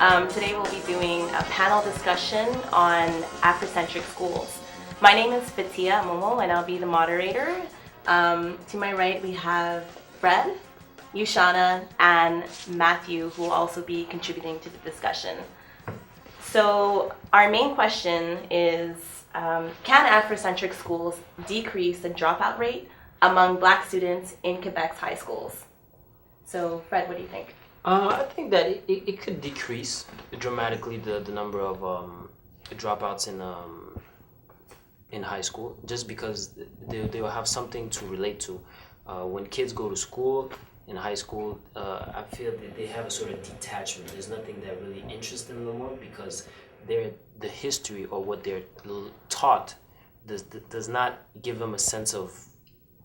Today we'll be doing a panel discussion on Africentric schools. My name is Fatihat and I'll be the moderator. To my right we have Fred, Ushana, and Matthew, who will also be contributing to the discussion. So our main question is, can Afrocentric schools decrease the dropout rate among Black students in Quebec's high schools? So Fred, what do you think? I think that it could decrease dramatically the number of dropouts in high school, just because they will have something to relate to. When kids go to school, in high school, I feel that they have a sort of detachment. There's nothing that really interests them no more, because the history or what they're taught does not give them a sense of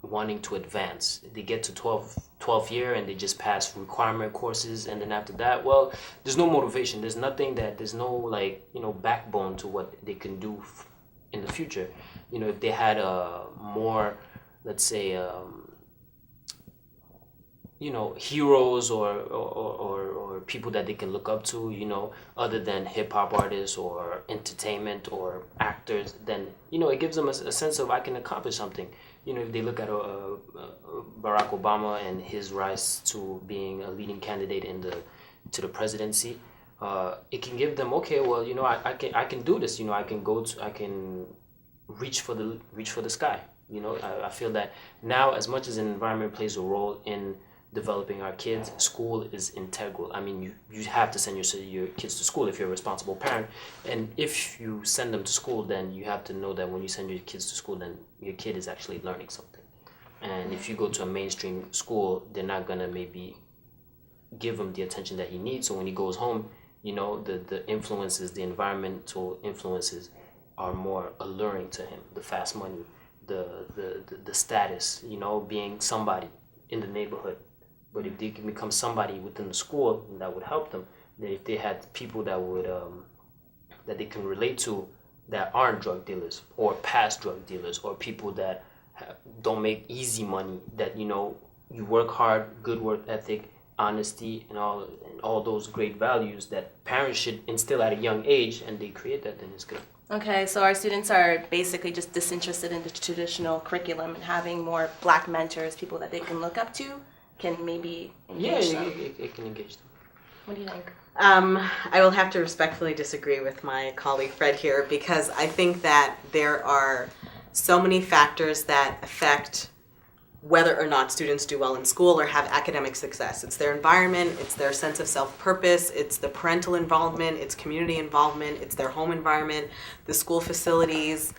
wanting to advance. They get to 12th year and they just pass requirement courses, and then after that, well, there's no motivation. There's nothing there's no backbone to what they can do in the future. If they had more, let's say, heroes or people that they can look up to, other than hip-hop artists or entertainment or actors, then, it gives them a sense of, I can accomplish something. If they look at Barack Obama and his rise to being a leading candidate to the presidency, it can give them, okay, well, I can do this. I can reach for the sky. I feel that now, as much as an environment plays a role in developing our kids, school is integral. I mean, you have to send your kids to school if you're a responsible parent, and if you send them to school, then you have to know that when you send your kids to school, then your kid is actually learning something. And if you go to a mainstream school, they're not gonna maybe give him the attention that he needs. So when he goes home, the influences, the environmental influences are more alluring to him. The fast money, the status, being somebody in the neighborhood. But if they can become somebody within the school, that would help them. That if they had people that would that they can relate to, that aren't drug dealers or past drug dealers, or people that don't make easy money, that you work hard, good work ethic, honesty, and all those great values that parents should instill at a young age, and they create that, then it's good. Okay, so our students are basically just disinterested in the traditional curriculum, and having more Black mentors, people that they can look up to, can maybe engage them. It can engage them. What do you think? I will have to respectfully disagree with my colleague Fred here, because I think that there are so many factors that affect whether or not students do well in school or have academic success. It's their environment, it's their sense of self-purpose, it's the parental involvement, it's community involvement, it's their home environment, the school facilities,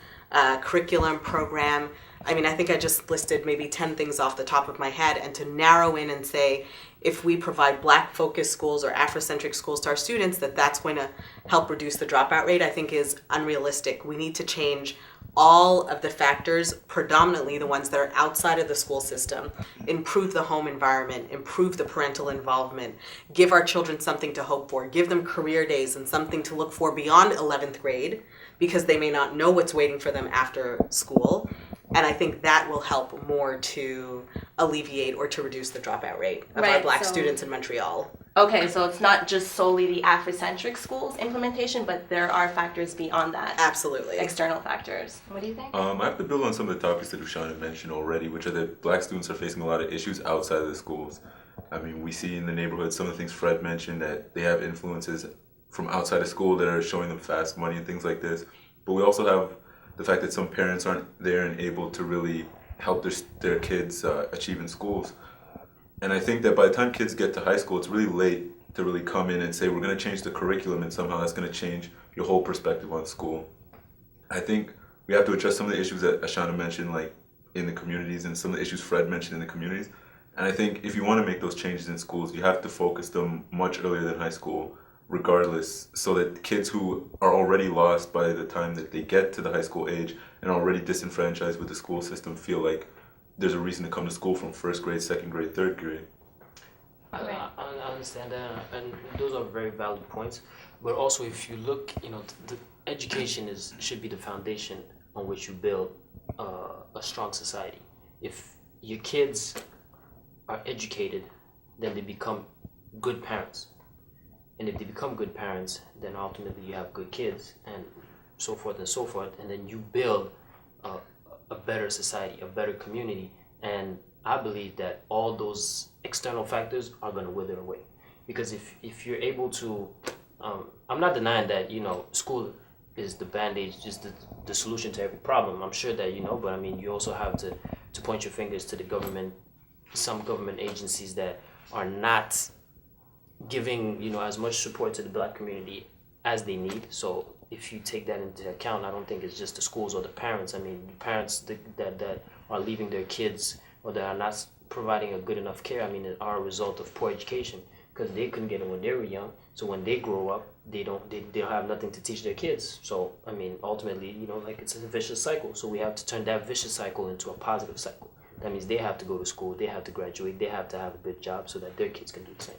curriculum, program. I mean, I think I just listed maybe 10 things off the top of my head, and to narrow in and say, if we provide Black-focused schools or Afrocentric schools to our students, that's going to help reduce the dropout rate, I think is unrealistic. We need to change all of the factors, predominantly the ones that are outside of the school system, improve the home environment, improve the parental involvement, give our children something to hope for, give them career days and something to look for beyond 11th grade, because they may not know what's waiting for them after school. And I think that will help more to alleviate or to reduce the dropout rate of our Black students in Montreal. Okay, so it's not just solely the Afrocentric schools implementation, but there are factors beyond that. Absolutely. External factors. What do you think? I have to build on some of the topics that Ushana mentioned already, which are that Black students are facing a lot of issues outside of the schools. I mean, we see in the neighborhood some of the things Fred mentioned, that they have influences from outside of school that are showing them fast money and things like this. But we also have the fact that some parents aren't there and able to really help their kids achieve in schools. And I think that by the time kids get to high school, it's really late to really come in and say, we're going to change the curriculum, and somehow that's going to change your whole perspective on school. I think we have to address some of the issues that Ushana mentioned, like in the communities, and some of the issues Fred mentioned in the communities. And I think if you want to make those changes in schools, you have to focus them much earlier than high school, regardless, so that kids who are already lost by the time that they get to the high school age and already disenfranchised with the school system feel like there's a reason to come to school from first grade, second grade, third grade. I understand that, and those are very valid points. But also, if you look, the education should be the foundation on which you build a strong society. If your kids are educated, then they become good parents. And if they become good parents, then ultimately you have good kids, and so forth and so forth. And then you build a better society, a better community. And I believe that all those external factors are going to wither away. Because if you're able to, I'm not denying that, school is the band-aid, just the solution to every problem. I'm sure that, but I mean, you also have to point your fingers to the government, some government agencies that are not giving, as much support to the Black community as they need. So if you take that into account, I don't think it's just the schools or the parents. I mean, the parents that are leaving their kids or that are not providing a good enough care, I mean, are a result of poor education, because they couldn't get it when they were young. So when they grow up, they don't have nothing to teach their kids. So I mean, ultimately, it's a vicious cycle. So we have to turn that vicious cycle into a positive cycle. That means they have to go to school, they have to graduate, they have to have a good job so that their kids can do the same.